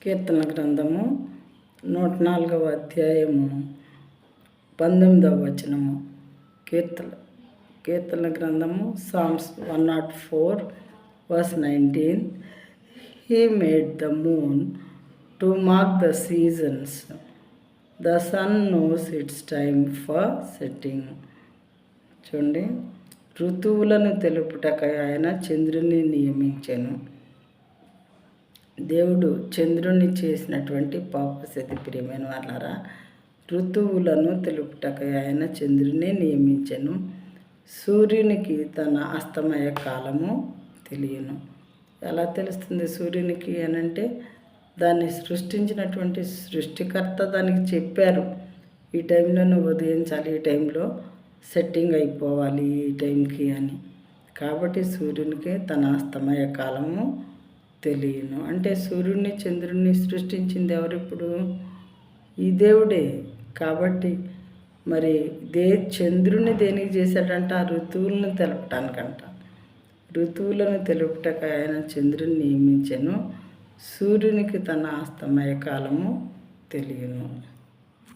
కీర్తన గ్రంథము 104వ అధ్యాయము 19వ వచనము. కీర్తన గ్రంథము Psalms 104 verse 19. He made the moon to mark the seasons. The sun knows its time for setting. చూడండి, ఋతువులను తెలుపుటకై ఆయన చంద్రుని నియమించెను. దేవుడు చంద్రుని చేసినటువంటి పాపశతి ప్రియమైన వాళ్ళారా, ఋతువులను తెలుపుటకై ఆయన చంద్రుని నియమించెను. సూర్యునికి తన అస్తమయ కాలము తెలియను. ఎలా తెలుస్తుంది సూర్యునికి అనంటే, దాన్ని సృష్టించినటువంటి సృష్టికర్త దానికి చెప్పారు, ఈ టైంలో నువ్వు ఉదయించాలి, ఈ టైంలో సెట్టింగ్ అయిపోవాలి ఈ టైంకి అని. కాబట్టి సూర్యునికి తన అస్తమయ కాలము తెలియను. అంటే సూర్యుడిని చంద్రుడిని సృష్టించింది ఎవరిప్పుడు? ఈ దేవుడే. కాబట్టి మరి చంద్రుని దేనికి చేశాడంట? ఋతువులను తెలపటానికంట. ఋతువులను తెలుపుటక ఆయన చంద్రుని నియమించెను. సూర్యునికి తన అస్తమయ కాలము తెలియను.